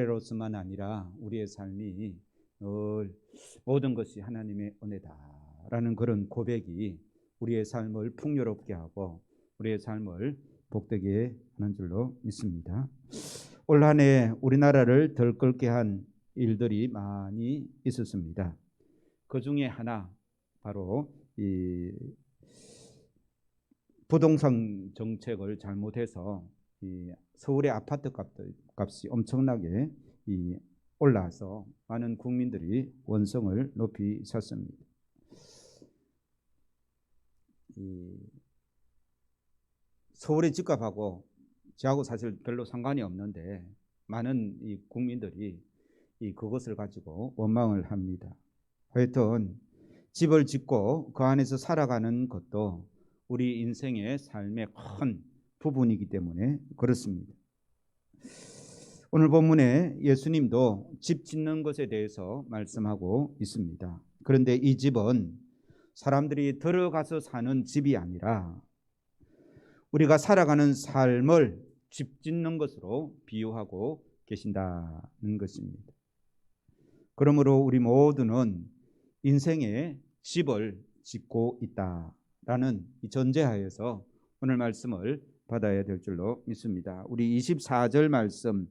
로서만 아니라 우리의 삶이 늘 모든 것이 하나님의 은혜다라는 그런 고백이 우리의 삶을 풍요롭게 하고 우리의 삶을 복되게 하는 줄로 믿습니다. 올 한 해 우리나라를 들끓게 한 일들이 많이 있었습니다. 그 중에 하나 바로 이 부동산 정책을 잘못해서 이 서울의 아파트 값이 엄청나게 올라서 많은 국민들이 원성을 높이 샀습니다. 서울의 집값하고 저하고 사실 별로 상관이 없는데 많은 이 국민들이 그것을 가지고 원망을 합니다. 하여튼 집을 짓고 그 안에서 살아가는 것도 우리 인생의 삶의 큰 부분이기 때문에 그렇습니다. 오늘 본문에 예수님도 집 짓는 것에 대해서 말씀하고 있습니다. 그런데 이 집은 사람들이 들어가서 사는 집이 아니라 우리가 살아가는 삶을 집 짓는 것으로 비유하고 계신다는 것입니다. 그러므로 우리 모두는 인생의 집을 짓고 있다라는 이 전제하에서 오늘 말씀을 받아야 될 줄로 믿습니다. 우리 24절 말씀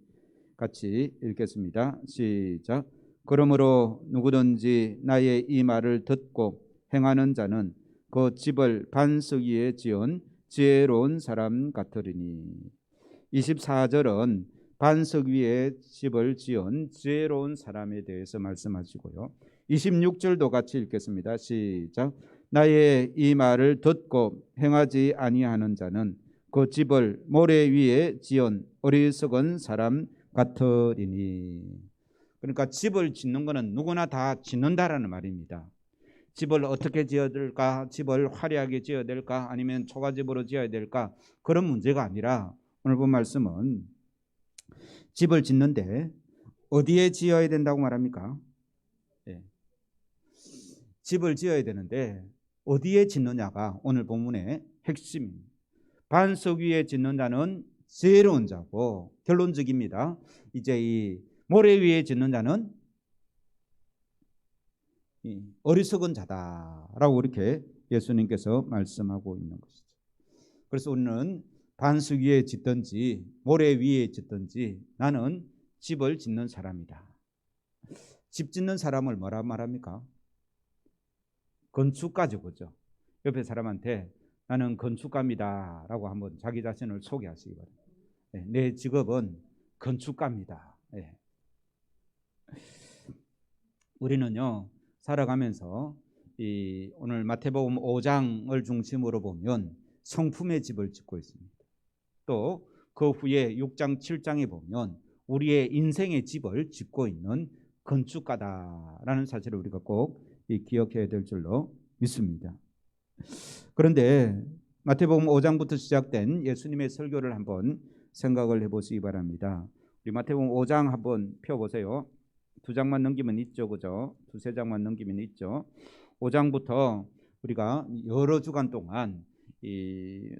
같이 읽겠습니다. 시작. 그러므로 누구든지 나의 이 말을 듣고 행하는 자는 그 집을 반석 위에 지은 지혜로운 사람 같으리니. 24절은 반석 위에 집을 지은 지혜로운 사람에 대해서 말씀하시고요. 26절도 같이 읽겠습니다. 시작. 나의 이 말을 듣고 행하지 아니하는 자는 그 집을 모래 위에 지은 어리석은 사람 같으리니. 그러니까 집을 짓는 것은 누구나 다 짓는다라는 말입니다. 집을 어떻게 지어야 될까? 집을 화려하게 지어야 될까? 아니면 초가집으로 지어야 될까? 그런 문제가 아니라 오늘 본 말씀은 집을 짓는데 어디에 지어야 된다고 말합니까? 네. 집을 지어야 되는데 어디에 짓느냐가 오늘 본문의 핵심입니다. 반석 위에 짓는 자는 지혜로운 자고, 결론적입니다. 이제 이 모래 위에 짓는 자는 어리석은 자다라고 이렇게 예수님께서 말씀하고 있는 것이죠. 그래서 우리는 반석 위에 짓든지 모래 위에 짓든지 나는 집을 짓는 사람이다. 집 짓는 사람을 뭐라 말합니까? 건축가죠, 그죠? 옆에 사람한테 나는 건축가입니다 라고 한번 자기 자신을 소개하시기 바랍니다. 내 직업은 건축가입니다. 우리는요 살아가면서 오늘 마태복음 5장을 중심으로 보면 성품의 집을 짓고 있습니다. 또 그 후에 6장 7장에 보면 우리의 인생의 집을 짓고 있는 건축가다라는 사실을 우리가 꼭 기억해야 될 줄로 믿습니다. 그런데 마태복음 5장부터 시작된 예수님의 설교를 한번 생각을 해보시기 바랍니다. 우리 마태복음 5장 한번 펴보세요. 2장만 넘기면 있죠, 그죠? 2-3장만 넘기면 있죠. 5장부터 우리가 여러 주간 동안 이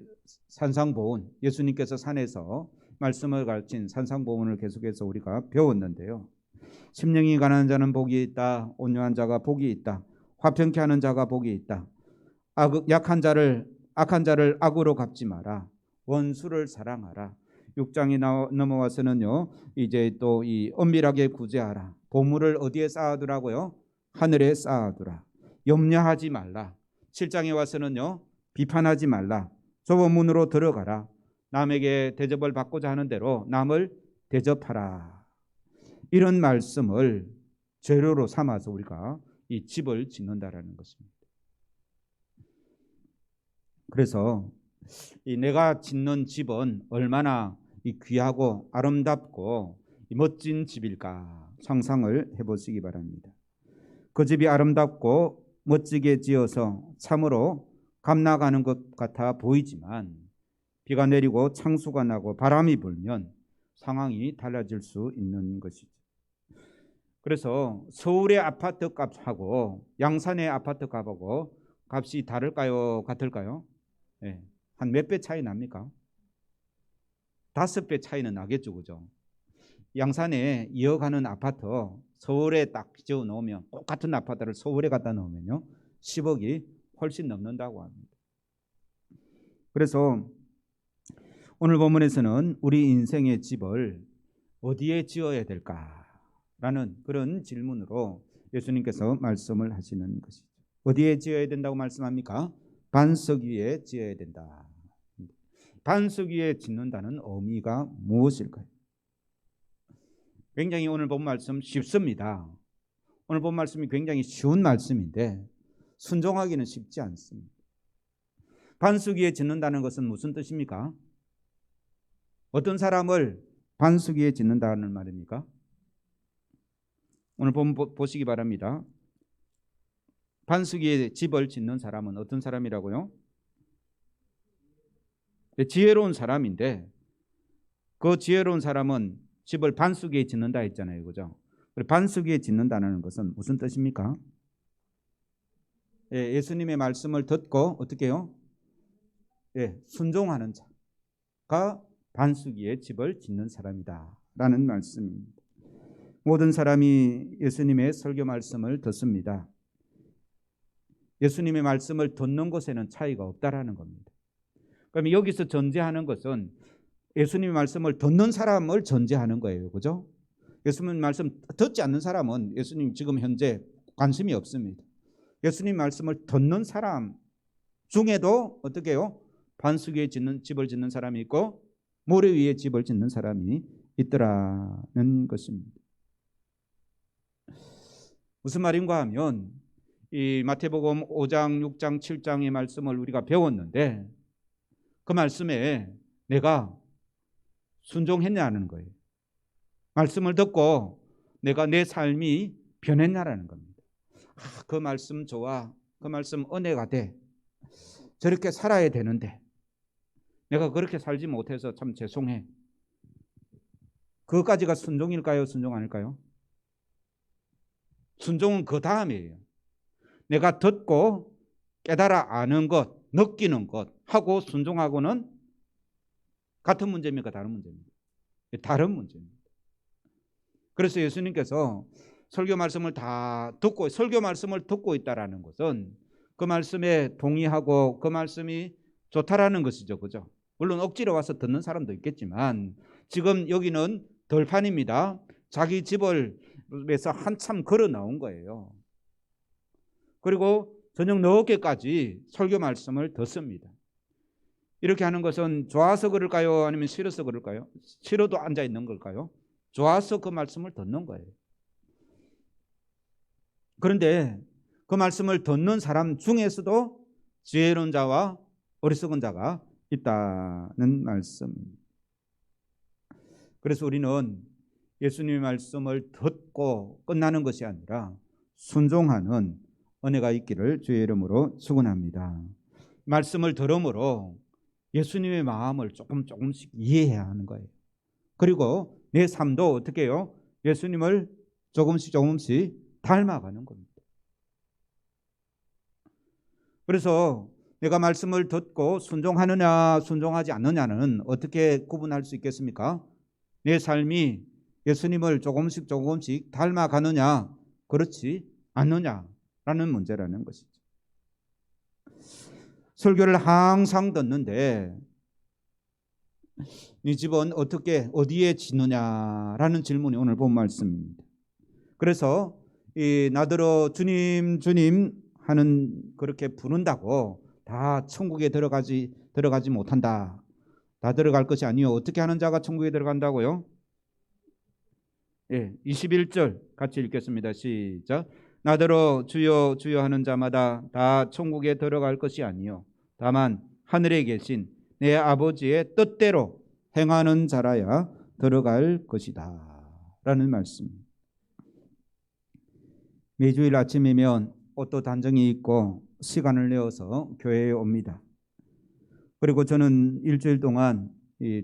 산상보훈, 예수님께서 산에서 말씀을 가르친 산상보훈을 계속해서 우리가 배웠는데요. 심령이 가난한 자는 복이 있다. 온유한 자가 복이 있다. 화평케 하는 자가 복이 있다. 악한 자를 악으로 갚지 마라. 원수를 사랑하라. 6장이 넘어와서는요, 이제 또 이 엄밀하게 구제하라. 보물을 어디에 쌓아두라고요? 하늘에 쌓아두라. 염려하지 말라. 7장에 와서는요, 비판하지 말라. 좁은 문으로 들어가라. 남에게 대접을 받고자 하는 대로 남을 대접하라. 이런 말씀을 재료로 삼아서 우리가 이 집을 짓는다라는 것입니다. 그래서 내가 짓는 집은 얼마나 귀하고 아름답고 멋진 집일까 상상을 해보시기 바랍니다. 그 집이 아름답고 멋지게 지어서 참으로 감나가는 것 같아 보이지만 비가 내리고 창수가 나고 바람이 불면 상황이 달라질 수 있는 것이죠. 그래서 서울의 아파트 값하고 양산의 아파트 값하고 값이 다를까요? 같을까요? 네. 한 몇 배 차이 납니까? 5배 차이는 나겠죠, 그죠? 양산에 이어가는 아파트 서울에 딱 지어 놓으면 똑같은 아파트를 서울에 갖다 놓으면요 10억이 훨씬 넘는다고 합니다. 그래서 오늘 본문에서는 우리 인생의 집을 어디에 지어야 될까라는 그런 질문으로 예수님께서 말씀을 하시는 것이죠. 어디에 지어야 된다고 말씀합니까? 반석 위에 지어야 된다. 반석 위에 짓는다는 의미가 무엇일까요? 굉장히 오늘 본 말씀 쉽습니다. 오늘 본 말씀이 굉장히 쉬운 말씀인데 순종하기는 쉽지 않습니다. 반석 위에 짓는다는 것은 무슨 뜻입니까? 어떤 사람을 반석 위에 짓는다는 말입니까? 오늘 보시기 바랍니다. 반석 위에 집을 짓는 사람은 어떤 사람이라고요? 지혜로운 사람인데 그 지혜로운 사람은 집을 반석 위에 짓는다 했잖아요. 그죠? 반석 위에 짓는다는 것은 무슨 뜻입니까? 예수님의 말씀을 듣고 어떻게 해요? 순종하는 자가 반석 위에 집을 짓는 사람이다 라는 말씀입니다. 모든 사람이 예수님의 설교 말씀을 듣습니다. 예수님의 말씀을 듣는 것에는 차이가 없다라는 겁니다. 그럼 여기서 전제하는 것은 예수님의 말씀을 듣는 사람을 전제하는 거예요. 그죠? 예수님 말씀 듣지 않는 사람은 예수님 지금 현재 관심이 없습니다. 예수님 말씀을 듣는 사람 중에도 어떻게 해요? 반석 위에 집을 짓는 사람이 있고 모래 위에 집을 짓는 사람이 있더라는 것입니다. 무슨 말인가 하면 이 마태복음 5장, 6장, 7장의 말씀을 우리가 배웠는데 그 말씀에 내가 순종했냐는 거예요. 말씀을 듣고 내가 내 삶이 변했냐라는 겁니다. 그 말씀 좋아. 그 말씀 은혜가 돼. 저렇게 살아야 되는데 내가 그렇게 살지 못해서 참 죄송해. 그것까지가 순종일까요? 순종 아닐까요? 순종은 그 다음이에요. 내가 듣고 깨달아 아는 것, 느끼는 것 하고 순종하고는 같은 문제입니까? 다른 문제입니까? 다른 문제입니다. 그래서 예수님께서 설교 말씀을 다 듣고 설교 말씀을 듣고 있다라는 것은 그 말씀에 동의하고 그 말씀이 좋다라는 것이죠. 그죠? 물론 억지로 와서 듣는 사람도 있겠지만 지금 여기는 덜판입니다. 자기 집을 위해서 한참 걸어 나온 거예요. 그리고 저녁 늦게까지 설교 말씀을 듣습니다. 이렇게 하는 것은 좋아서 그럴까요? 아니면 싫어서 그럴까요? 싫어도 앉아 있는 걸까요? 좋아서 그 말씀을 듣는 거예요. 그런데 그 말씀을 듣는 사람 중에서도 지혜로운 자와 어리석은 자가 있다는 말씀입니다. 그래서 우리는 예수님의 말씀을 듣고 끝나는 것이 아니라 순종하는 은혜가 있기를 주의 이름으로 축원합니다. 말씀을 들음으로 예수님의 마음을 조금씩 이해해야 하는 거예요. 그리고 내 삶도 어떻게 해요? 예수님을 조금씩 닮아가는 겁니다. 그래서 내가 말씀을 듣고 순종하느냐 순종하지 않느냐는 어떻게 구분할 수 있겠습니까? 내 삶이 예수님을 조금씩 닮아가느냐 그렇지 않느냐라는 문제라는 것이죠. 설교를 항상 듣는데 네 집은 어디에 짓느냐라는 질문이 오늘 본 말씀입니다. 그래서 이 나더러 주님 주님 하는 그렇게 부른다고 다 천국에 들어가지 못한다. 다 들어갈 것이 아니요. 어떻게 하는 자가 천국에 들어간다고요? 21절 같이 읽겠습니다. 시작. 나더러 주여 주여 하는 자마다 다 천국에 들어갈 것이 아니요 다만 하늘에 계신 내 아버지의 뜻대로 행하는 자라야 들어갈 것이다 라는 말씀입니다. 매주일 아침이면 옷도 단정히 입고 시간을 내어서 교회에 옵니다. 그리고 저는 일주일 동안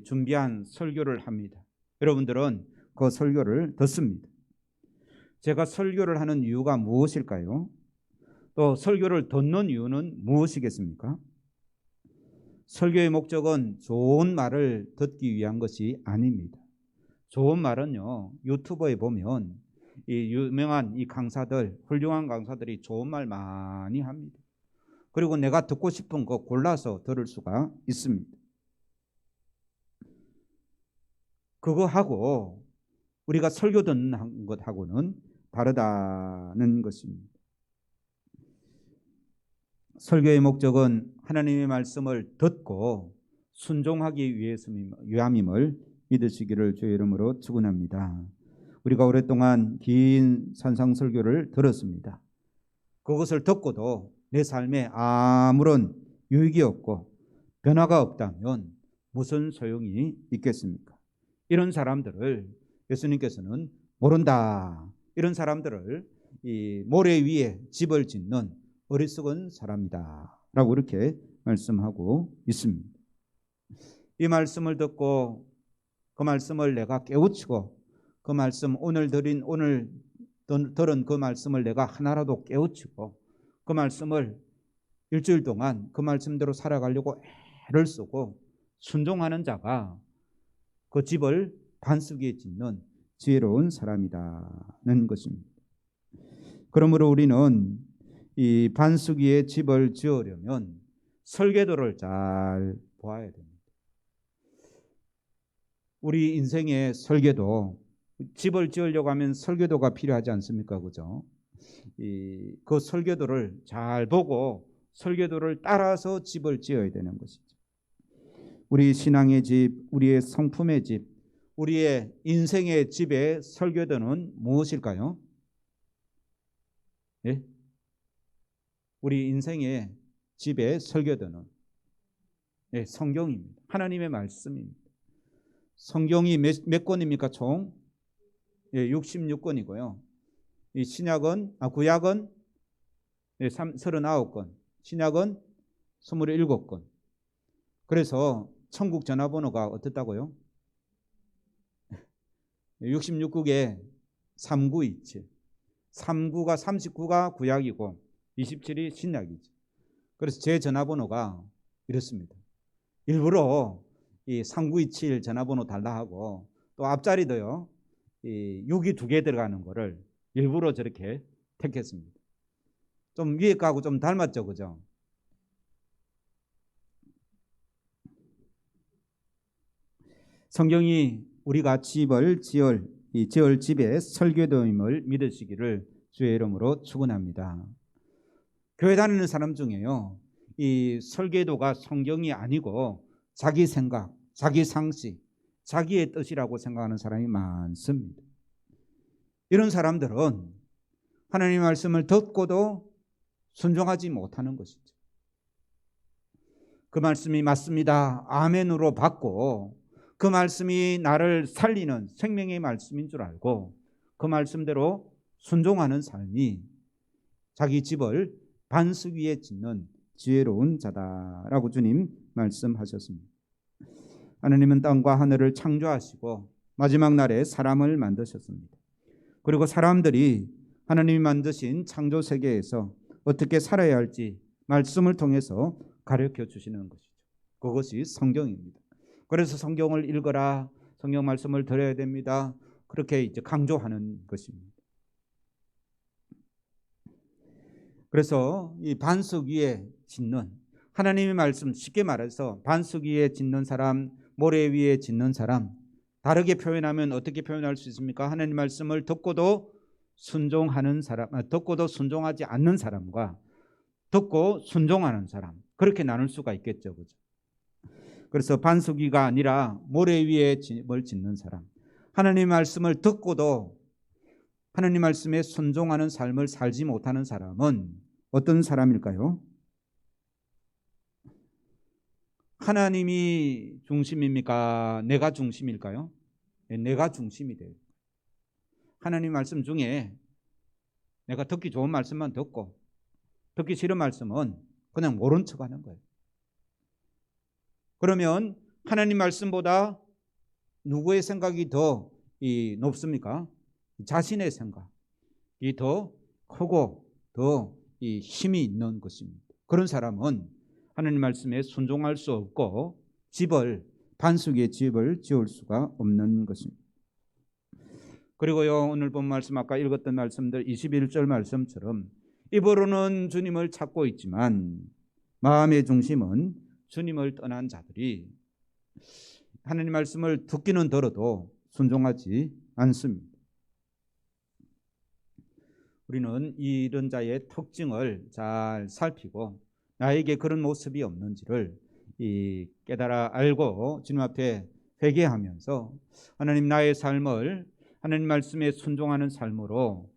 준비한 설교를 합니다. 여러분들은 그 설교를 듣습니다. 제가 설교를 하는 이유가 무엇일까요? 또 설교를 듣는 이유는 무엇이겠습니까? 설교의 목적은 좋은 말을 듣기 위한 것이 아닙니다. 좋은 말은요, 유튜브에 보면 이 유명한 이 강사들, 훌륭한 강사들이 좋은 말 많이 합니다. 그리고 내가 듣고 싶은 거 골라서 들을 수가 있습니다. 그거 하고 우리가 설교 듣는 것하고는 다르다는 것입니다. 설교의 목적은 하나님의 말씀을 듣고 순종하기 위함임을 믿으시기를 주의 이름으로 축원합니다. 우리가 오랫동안 긴 산상설교를 들었습니다. 그것을 듣고도 내 삶에 아무런 유익이 없고 변화가 없다면 무슨 소용이 있겠습니까? 이런 사람들을 예수님께서는 모른다. 이런 사람들을 이 모래 위에 집을 짓는 어리석은 사람이다 라고 이렇게 말씀하고 있습니다. 이 말씀을 듣고 그 말씀을 내가 깨우치고 그 말씀 오늘 들은 그 말씀을 내가 하나라도 깨우치고 그 말씀을 일주일 동안 그 말씀대로 살아가려고 애를 쓰고 순종하는 자가 그 집을 반석에 짓는 지혜로운 사람이라는 것입니다. 그러므로 우리는 이 반석 위에 집을 지으려면 설계도를 잘 보아야 됩니다. 우리 인생의 설계도, 집을 지으려고 하면 설계도가 필요하지 않습니까? 그죠? 그 설계도를 잘 보고 설계도를 따라서 집을 지어야 되는 것이죠. 우리 신앙의 집, 우리의 성품의 집, 우리의 인생의 집의 설계도는 무엇일까요? 예? 우리 인생의 집의 설계도는 성경입니다. 하나님의 말씀입니다. 성경이 몇 권입니까? 총 66권이고요. 이 구약은 39권, 신약은 27권. 그래서 천국 전화번호가 어떻다고요? 66국에 3927. 39가 구약이고 27이 신약이죠. 그래서 제 전화번호가 이렇습니다. 일부러 이 3927 전화번호 달라 하고 또 앞자리도요. 이 6이 2개 들어가는 거를 일부러 저렇게 택했습니다. 좀 위에 거하고 좀 닮았죠, 그죠? 성경이 우리가 집을 지을 집의 설계도임을 믿으시기를 주의 이름으로 축원합니다. 교회 다니는 사람 중에요, 이 설계도가 성경이 아니고 자기 생각, 자기 상식, 자기의 뜻이라고 생각하는 사람이 많습니다. 이런 사람들은 하나님의 말씀을 듣고도 순종하지 못하는 것이죠. 그 말씀이 맞습니다, 아멘으로 받고 그 말씀이 나를 살리는 생명의 말씀인 줄 알고 그 말씀대로 순종하는 삶이 자기 집을 반석 위에 짓는 지혜로운 자다라고 주님 말씀하셨습니다. 하나님은 땅과 하늘을 창조하시고 마지막 날에 사람을 만드셨습니다. 그리고 사람들이 하나님이 만드신 창조 세계에서 어떻게 살아야 할지 말씀을 통해서 가르쳐 주시는 것이죠. 그것이 성경입니다. 그래서 성경을 읽어라, 성경 말씀을 들어야 됩니다. 그렇게 이제 강조하는 것입니다. 그래서 이 반석 위에 짓는 하나님의 말씀, 쉽게 말해서 반석 위에 짓는 사람, 모래 위에 짓는 사람, 다르게 표현하면 어떻게 표현할 수 있습니까? 하나님 말씀을 듣고도 순종하는 사람, 듣고도 순종하지 않는 사람과 듣고 순종하는 사람, 그렇게 나눌 수가 있겠죠, 그죠? 그래서 반석 위가 아니라 모래 위에 집을 짓는 사람, 하나님 말씀을 듣고도 하나님 말씀에 순종하는 삶을 살지 못하는 사람은 어떤 사람일까요? 하나님이 중심입니까? 내가 중심일까요? 내가 중심이 돼요. 하나님 말씀 중에 내가 듣기 좋은 말씀만 듣고 듣기 싫은 말씀은 그냥 모른 척 하는 거예요. 그러면 하나님 말씀보다 누구의 생각이 더 높습니까? 자신의 생각이 더 크고 더 힘이 있는 것입니다. 그런 사람은 하나님 말씀에 순종할 수 없고 반석 위에 집을 지을 수가 없는 것입니다. 그리고요, 오늘 본 말씀, 아까 읽었던 말씀들 21절 말씀처럼 입으로는 주님을 찾고 있지만 마음의 중심은 주님을 떠난 자들이 하나님 말씀을 듣기는 들어도 순종하지 않습니다. 우리는 이런 자의 특징을 잘 살피고 나에게 그런 모습이 없는지를 깨달아 알고 주님 앞에 회개하면서 하나님, 나의 삶을 하나님 말씀에 순종하는 삶으로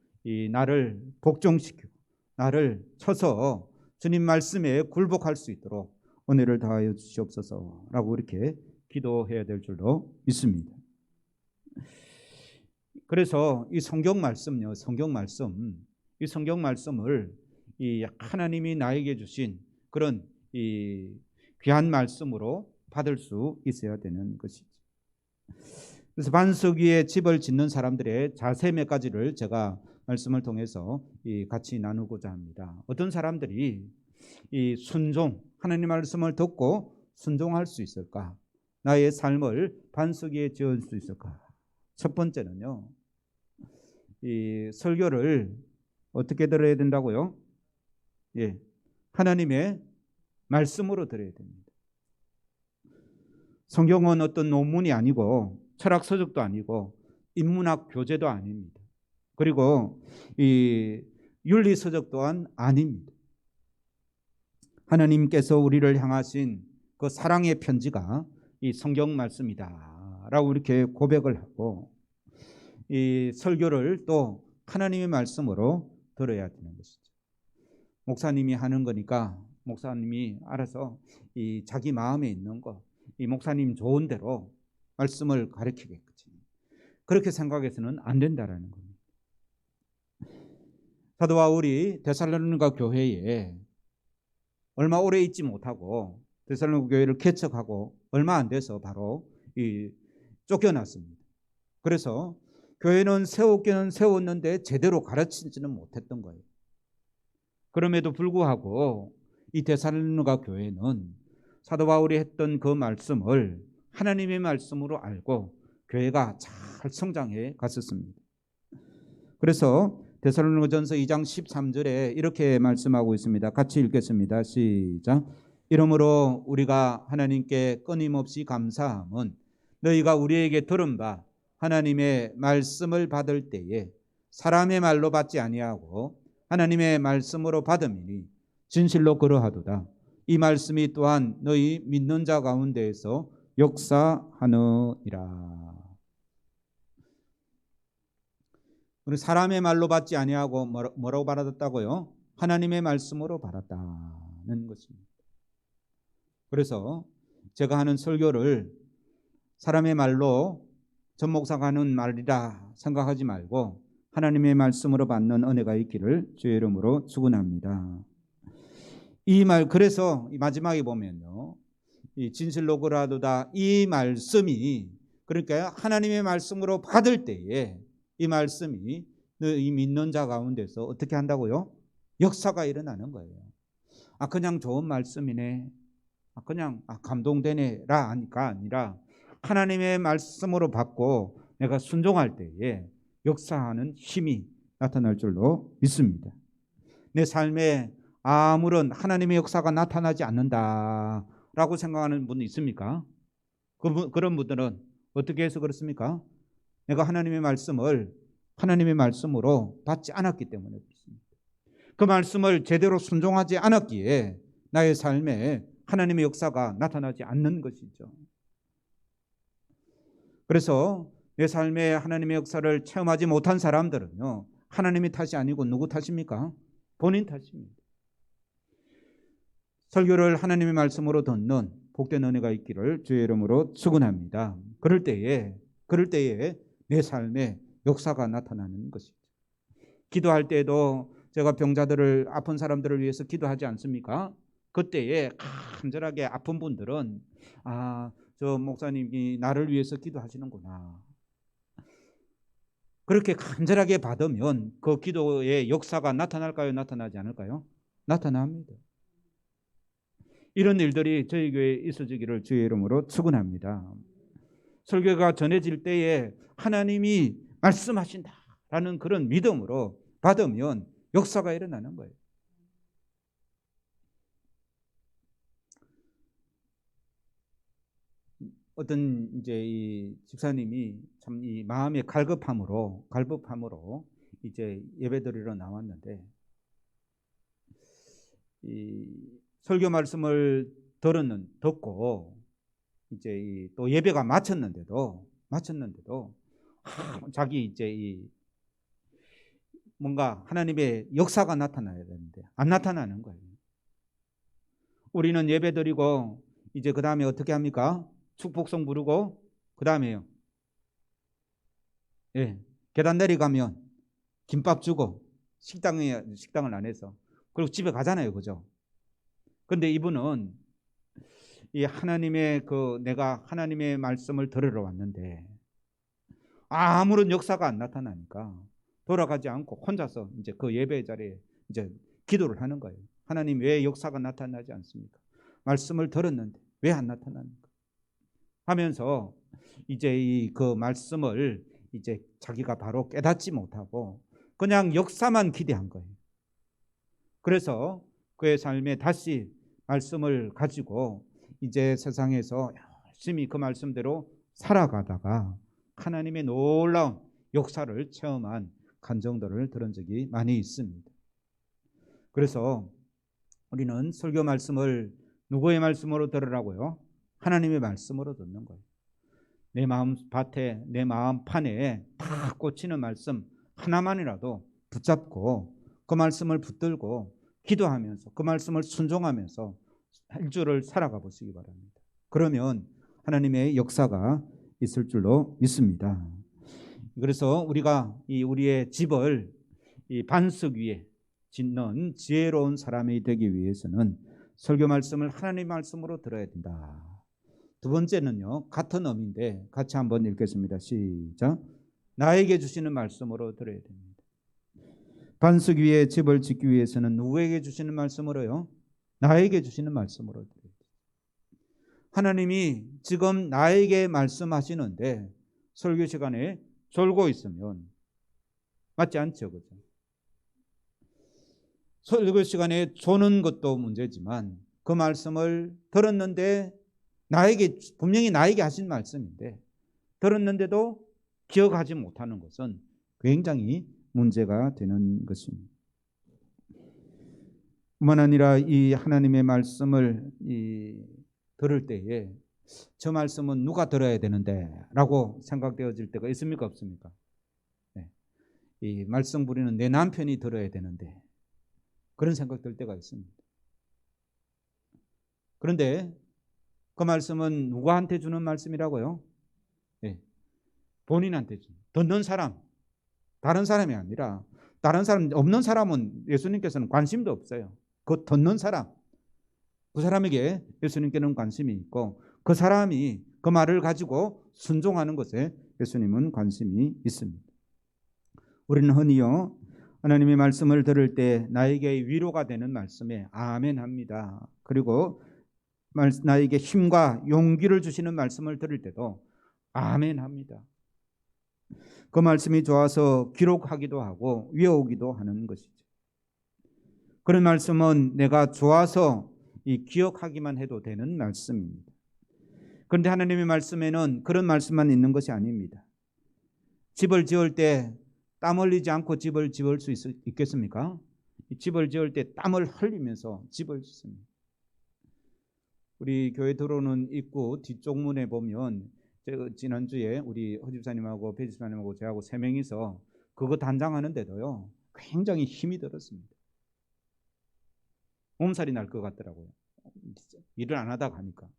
나를 복종시키고 나를 쳐서 주님 말씀에 굴복할 수 있도록 은혜를 다하여 주시옵소서라고 이렇게 기도해야 될 줄로 믿습니다. 그래서 이 성경 말씀요, 이 성경 말씀을 이 하나님이 나에게 주신 그런 이 귀한 말씀으로 받을 수 있어야 되는 것이죠. 그래서 반석 위에 집을 짓는 사람들의 자세 몇 가지를 제가 말씀을 통해서 같이 나누고자 합니다. 어떤 사람들이 이 순종, 하나님 말씀을 듣고 순종할 수 있을까? 나의 삶을 반석 위에 지을 수 있을까? 첫 번째는요, 이 설교를 어떻게 들어야 된다고요? 예, 하나님의 말씀으로 들어야 됩니다. 성경은 어떤 논문이 아니고 철학 서적도 아니고 인문학 교재도 아닙니다. 그리고 이 윤리 서적 또한 아닙니다. 하나님께서 우리를 향하신 그 사랑의 편지가 이 성경 말씀이다라고 이렇게 고백을 하고, 이 설교를 또 하나님의 말씀으로 들어야 되는 것이죠. 목사님이 하는 거니까 목사님이 알아서 이 자기 마음에 있는 거, 이 목사님 좋은 대로 말씀을 가르치겠지, 그렇게 생각해서는 안 된다라는 겁니다. 사도 바울이 데살로니가 교회에 얼마 오래 있지 못하고 데살로니가 교회를 개척하고 얼마 안 돼서 바로 쫓겨났습니다. 그래서 교회는 세웠기는 세웠는데 제대로 가르치지는 못했던 거예요. 그럼에도 불구하고 이 데살로니가 교회는 사도 바울이 했던 그 말씀을 하나님의 말씀으로 알고 교회가 잘 성장해 갔었습니다. 그래서 데살로니가전서 2장 13절에 이렇게 말씀하고 있습니다. 같이 읽겠습니다. 시작. 이러므로 우리가 하나님께 끊임없이 감사함은 너희가 우리에게 들은 바 하나님의 말씀을 받을 때에 사람의 말로 받지 아니하고 하나님의 말씀으로 받음이니 진실로 그러하도다. 이 말씀이 또한 너희 믿는 자 가운데에서 역사하느니라. 우리 사람의 말로 받지 아니하고 뭐라고 받았다고요? 하나님의 말씀으로 받았다는 것입니다. 그래서 제가 하는 설교를 사람의 말로 전 목사가 하는 말이라 생각하지 말고 하나님의 말씀으로 받는 은혜가 있기를 주의 이름으로 축원합니다. 이 말, 그래서 마지막에 보면요, 이 진실로 그러하도다, 이 말씀이, 그러니까 하나님의 말씀으로 받을 때에 이 말씀이 이 믿는 자 가운데서 어떻게 한다고요? 역사가 일어나는 거예요. 그냥 좋은 말씀이네, 그냥 감동되네라 하니까 아니라 하나님의 말씀으로 받고 내가 순종할 때에 역사하는 힘이 나타날 줄로 믿습니다. 내 삶에 아무런 하나님의 역사가 나타나지 않는다라고 생각하는 분 있습니까? 그런 분들은 어떻게 해서 그렇습니까? 내가 하나님의 말씀을 하나님의 말씀으로 받지 않았기 때문에 그렇습니다. 그 말씀을 제대로 순종하지 않았기에 나의 삶에 하나님의 역사가 나타나지 않는 것이죠. 그래서 내 삶에 하나님의 역사를 체험하지 못한 사람들은요, 하나님의 탓이 아니고 누구 탓입니까? 본인 탓입니다. 설교를 하나님의 말씀으로 듣는 복된 은혜가 있기를 주의 이름으로 축원합니다. 그럴 때에 내 삶에 역사가 나타나는 것이죠. 기도할 때에도 제가 병자들을, 아픈 사람들을 위해서 기도하지 않습니까? 그때에 간절하게 아픈 분들은 저 목사님이 나를 위해서 기도하시는구나, 그렇게 간절하게 받으면 그 기도의 역사가 나타날까요? 나타나지 않을까요? 나타납니다. 이런 일들이 저희 교회에 있어지기를 주의 이름으로 축원합니다. 설교가 전해질 때에 하나님이 말씀하신다라는 그런 믿음으로 받으면 역사가 일어나는 거예요. 어떤 이제 이 집사님이 참 이 마음의 갈급함으로 이제 예배드리러 나왔는데, 이 설교 말씀을 듣고 이제 또 예배가 마쳤는데도 자기 이제 이 뭔가 하나님의 역사가 나타나야 되는데 안 나타나는 거예요. 우리는 예배드리고 이제 그 다음에 어떻게 합니까? 축복성 부르고 그 다음에요. 계단 내려가면 김밥 주고 식당을 안 해서 그리고 집에 가잖아요, 그죠? 근데 이분은 이 하나님의 내가 하나님의 말씀을 들으러 왔는데 아무런 역사가 안 나타나니까 돌아가지 않고 혼자서 이제 그 예배 자리에 이제 기도를 하는 거예요. 하나님, 왜 역사가 나타나지 않습니까? 말씀을 들었는데 왜 안 나타납니까? 하면서 이제 그 말씀을 이제 자기가 바로 깨닫지 못하고 그냥 역사만 기대한 거예요. 그래서 그의 삶에 다시 말씀을 가지고 이제 세상에서 열심히 그 말씀대로 살아가다가 하나님의 놀라운 역사를 체험한 간증들을 들은 적이 많이 있습니다. 그래서 우리는 설교 말씀을 누구의 말씀으로 들으라고요? 하나님의 말씀으로 듣는 거예요. 내 마음 밭에, 내 마음 판에 딱 꽂히는 말씀 하나만이라도 붙잡고 그 말씀을 붙들고 기도하면서 그 말씀을 순종하면서 한 주를 살아가 보시기 바랍니다. 그러면 하나님의 역사가 있을 줄로 믿습니다. 그래서 우리가 우리의 집을 이 반석 위에 짓는 지혜로운 사람이 되기 위해서는 설교 말씀을 하나님 말씀으로 들어야 된다. 두 번째는요, 같은 의미인데 같이 한번 읽겠습니다. 시작. 나에게 주시는 말씀으로 들어야 됩니다. 반석 위에 집을 짓기 위해서는 누구에게 주시는 말씀으로요? 나에게 주시는 말씀으로 들어야 됩니다. 하나님이 지금 나에게 말씀하시는데 설교 시간에 졸고 있으면 맞지 않죠, 그죠? 설교 시간에 조는 것도 문제지만 그 말씀을 들었는데 분명히 나에게 하신 말씀인데 들었는데도 기억하지 못하는 것은 굉장히 문제가 되는 것입니다. 뿐만 아니라 이 하나님의 말씀을 들을 때에 저 말씀은 누가 들어야 되는데 라고 생각되어질 때가 있습니까, 없습니까? 이 말씀 부리는 내 남편이 들어야 되는데 그런 생각 들 때가 있습니다. 그런데 그 말씀은 누구한테 주는 말씀이라고요? 본인한테 주는, 듣는 사람, 다른 사람이 아니라, 다른 사람 없는 사람은 예수님께서는 관심도 없어요. 그 듣는 사람, 그 사람에게 예수님께는 관심이 있고 그 사람이 그 말을 가지고 순종하는 것에 예수님은 관심이 있습니다. 우리는 흔히요, 하나님의 말씀을 들을 때 나에게 위로가 되는 말씀에 아멘 합니다. 그리고 나에게 힘과 용기를 주시는 말씀을 들을 때도 아멘 합니다. 그 말씀이 좋아서 기록하기도 하고 외우기도 하는 것이죠. 그런 말씀은 내가 좋아서 기억하기만 해도 되는 말씀입니다. 그런데 하나님의 말씀에는 그런 말씀만 있는 것이 아닙니다. 집을 지을 때 땀 흘리지 않고 집을 지을 수 있겠습니까? 집을 지을 때 땀을 흘리면서 집을 짓습니다. 우리 교회 들어오는 입구 뒤쪽 문에 보면 지난주에 우리 허 집사님하고 배 집사님하고 저하고 3명이서 그거 단장하는데도요 굉장히 힘이 들었습니다. 몸살이 날 것 같더라고요. 일을 안 하다 가니까.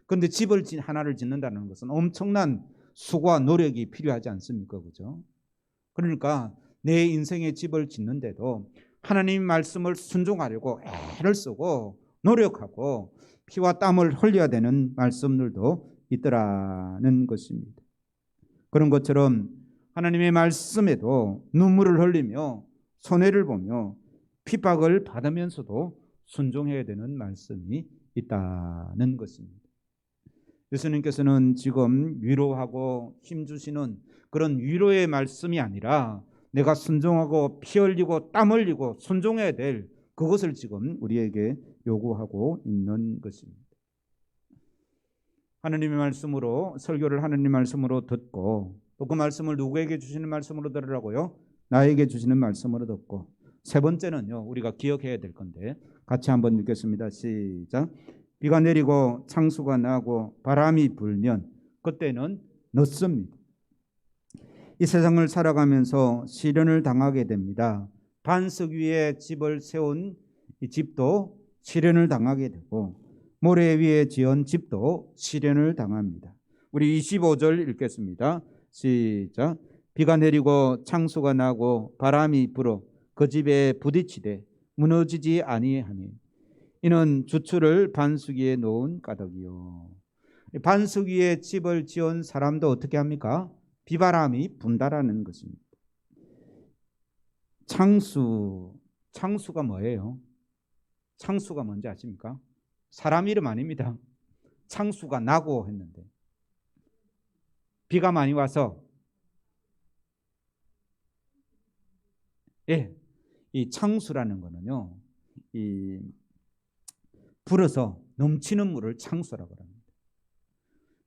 그런데 집을 하나를 짓는다는 것은 엄청난 수고와 노력이 필요하지 않습니까? 그죠? 그러니까 내 인생의 집을 짓는데도 하나님의 말씀을 순종하려고 애를 쓰고 노력하고 피와 땀을 흘려야 되는 말씀들도 있더라는 것입니다. 그런 것처럼 하나님의 말씀에도 눈물을 흘리며 손해를 보며 핍박을 받으면서도 순종해야 되는 말씀이 있다는 것입니다. 예수님께서는 지금 위로하고 힘주시는 그런 위로의 말씀이 아니라 내가 순종하고 피 흘리고 땀 흘리고 순종해야 될 그것을 지금 우리에게 요구하고 있는 것입니다. 하느님의 말씀으로 설교를 하느님 말씀으로 듣고 또 그 말씀을 누구에게 주시는 말씀으로 들으라고요? 나에게 주시는 말씀으로 듣고 세 번째는요, 우리가 기억해야 될 건데 같이 한번 읽겠습니다. 시작. 비가 내리고 창수가 나고 바람이 불면 그때는 늦습니다. 이 세상을 살아가면서 시련을 당하게 됩니다. 반석 위에 집을 세운 이 집도 시련을 당하게 되고 모래 위에 지은 집도 시련을 당합니다. 우리 25절 읽겠습니다. 시작. 비가 내리고 창수가 나고 바람이 불어 그 집에 부딪히되 무너지지 아니하니 이는 주추를 반석 위에 놓은 까닭이요. 반석 위에 집을 지은 사람도 어떻게 합니까? 비바람이 분다라는 것입니다. 창수가 뭐예요? 창수가 뭔지 아십니까? 사람 이름 아닙니다. 창수가 나고 했는데 비가 많이 와서 이 창수라는 거는요, 이 불어서 넘치는 물을 창수라고 합니다.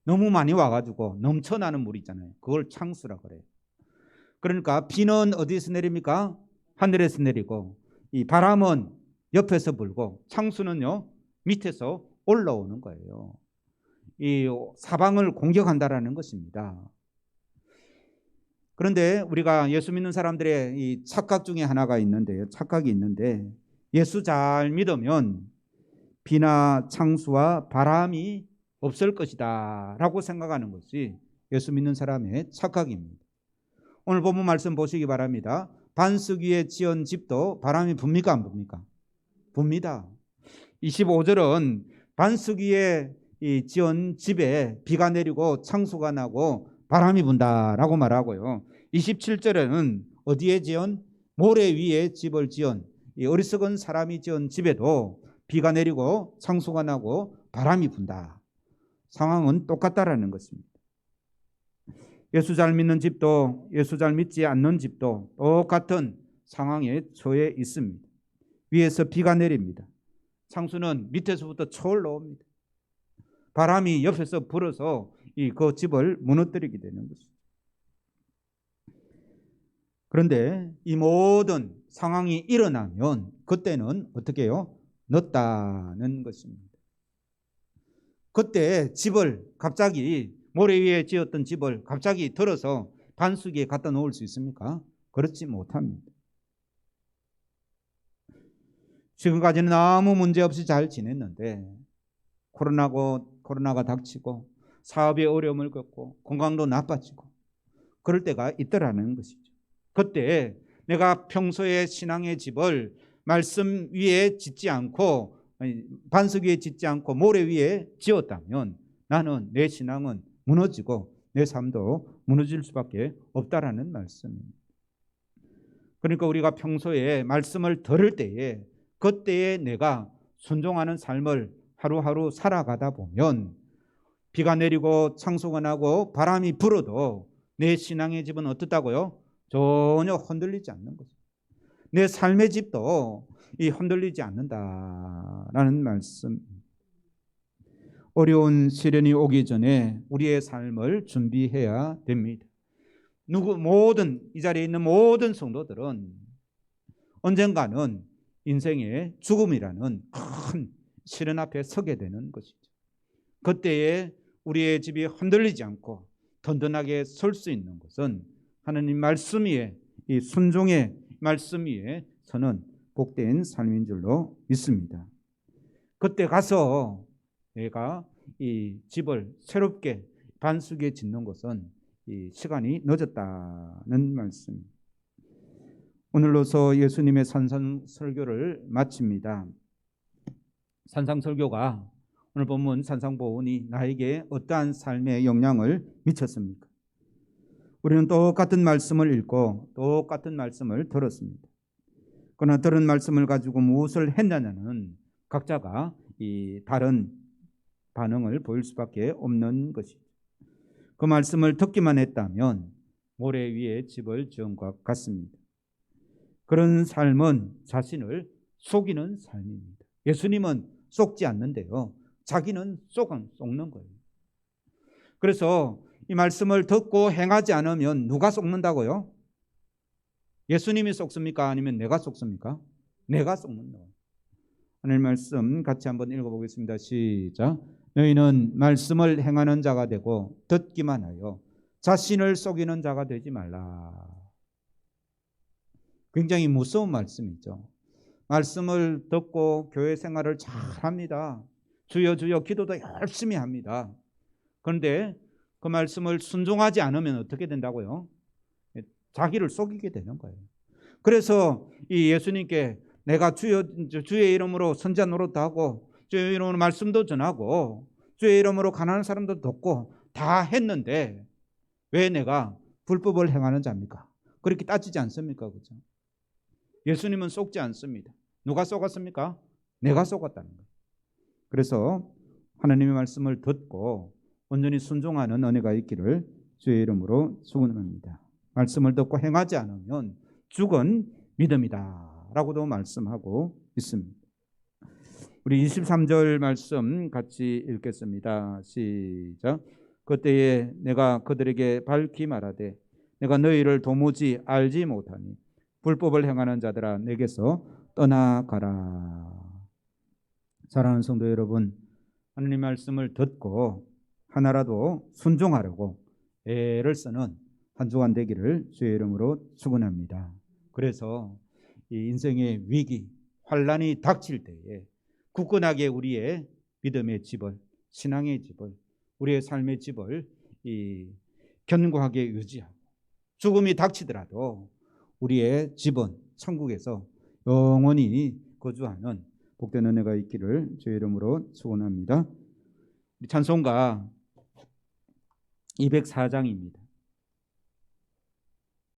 너무 많이 와가지고 넘쳐나는 물 있잖아요. 그걸 창수라고 그래요. 그러니까 비는 어디서 내립니까? 하늘에서 내리고 이 바람은 옆에서 불고 창수는요 밑에서 올라오는 거예요. 이 사방을 공격한다라는 것입니다. 그런데 우리가 예수 믿는 사람들의 이 착각 중에 하나가 있는데요. 착각이 있는데 예수 잘 믿으면 비나 창수와 바람이 없을 것이다 라고 생각하는 것이 예수 믿는 사람의 착각입니다. 오늘 본문 말씀 보시기 바랍니다. 반석 위에 지은 집도 바람이 붑니까 안 붑니까? 붑니다. 25절은 반석 위에 지은 집에 비가 내리고 창수가 나고 바람이 분다라고 말하고요. 27절에는 어디에 지은? 모래 위에 집을 지은 이 어리석은 사람이 지은 집에도 비가 내리고 창수가 나고 바람이 분다. 상황은 똑같다라는 것입니다. 예수 잘 믿는 집도 예수 잘 믿지 않는 집도 똑같은 상황에 처해 있습니다. 위에서 비가 내립니다. 창수는 밑에서부터 쳐올라옵니다. 바람이 옆에서 불어서 그 집을 무너뜨리게 되는 것입니다. 그런데 이 모든 상황이 일어나면 그때는 어떻게 해요? 늦다는 것입니다. 그때 집을 갑자기 모래 위에 지었던 집을 갑자기 들어서 반석 위에 갖다 놓을 수 있습니까? 그렇지 못합니다. 지금까지는 아무 문제 없이 잘 지냈는데 코로나가 닥치고 사업에 어려움을 겪고 건강도 나빠지고 그럴 때가 있더라는 것이죠. 그때 내가 평소에 신앙의 집을 말씀 위에 짓지 않고 반석 위에 짓지 않고 모래 위에 지었다면 나는 내 신앙은 무너지고 내 삶도 무너질 수밖에 없다라는 말씀입니다. 그러니까 우리가 평소에 말씀을 들을 때에 그때에 내가 순종하는 삶을 하루하루 살아가다 보면 비가 내리고 창수가 나고 바람이 불어도 내 신앙의 집은 어떻다고요? 전혀 흔들리지 않는 거죠. 내 삶의 집도 흔들리지 않는다라는 말씀. 어려운 시련이 오기 전에 우리의 삶을 준비해야 됩니다. 이 자리에 있는 모든 성도들은 언젠가는 인생의 죽음이라는 큰 시련 앞에 서게 되는 것이죠. 그때에 우리의 집이 흔들리지 않고 든든하게 설 수 있는 것은 하나님 말씀 위에 이 순종의 말씀 위에 서는 복된 삶인 줄로 믿습니다. 그때 가서 내가 이 집을 새롭게 반석에 짓는 것은 이 시간이 늦었다는 말씀. 오늘로서 예수님의 산상설교를 마칩니다. 산상설교가 오늘 본문 산상보훈이 나에게 어떠한 삶에 영향을 미쳤습니까? 우리는 똑같은 말씀을 읽고 똑같은 말씀을 들었습니다. 그러나 들은 말씀을 가지고 무엇을 했느냐는 각자가 이 다른 반응을 보일 수밖에 없는 것이죠. 그 말씀을 듣기만 했다면 모래 위에 집을 지은 것 같습니다. 그런 삶은 자신을 속이는 삶입니다. 예수님은 속지 않는데요, 자기는 속는 거예요. 그래서 이 말씀을 듣고 행하지 않으면 누가 속는다고요? 예수님이 속습니까? 아니면 내가 속습니까? 내가 속는다. 하나님 말씀 같이 한번 읽어보겠습니다. 시작. 너희는 말씀을 행하는 자가 되고 듣기만 하여 자신을 속이는 자가 되지 말라. 굉장히 무서운 말씀이죠. 말씀을 듣고 교회 생활을 잘 합니다. 주여 주여 기도도 열심히 합니다. 그런데 그 말씀을 순종하지 않으면 어떻게 된다고요? 자기를 속이게 되는 거예요. 그래서 이 예수님께 내가 주의 이름으로 선자 노릇도 하고 주의 이름으로 말씀도 전하고 주의 이름으로 가난한 사람도 돕고 다 했는데 왜 내가 불법을 행하는 자입니까? 그렇게 따지지 않습니까? 그죠? 예수님은 속지 않습니다. 누가 속았습니까? 내가 속았다는 거예요. 그래서 하나님의 말씀을 듣고 온전히 순종하는 은혜가 있기를 주의 이름으로 축원합니다. 말씀을 듣고 행하지 않으면 죽은 믿음이다 라고도 말씀하고 있습니다. 우리 23절 말씀 같이 읽겠습니다. 시작. 그때에 내가 그들에게 밝히 말하되 내가 너희를 도무지 알지 못하니 불법을 행하는 자들아 내게서 떠나가라. 사랑하는 성도 여러분, 하나님 말씀을 듣고 하나라도 순종하려고 애를 쓰는 한 주간 되기를 주의 이름으로 축원합니다. 그래서 이 인생의 위기, 환난이 닥칠 때에 굳건하게 우리의 믿음의 집을, 신앙의 집을, 우리의 삶의 집을 견고하게 유지하고 죽음이 닥치더라도 우리의 집은 천국에서 영원히 거주하는 복된 은혜가 있기를 주의 이름으로 축원합니다. 찬송가 204장입니다.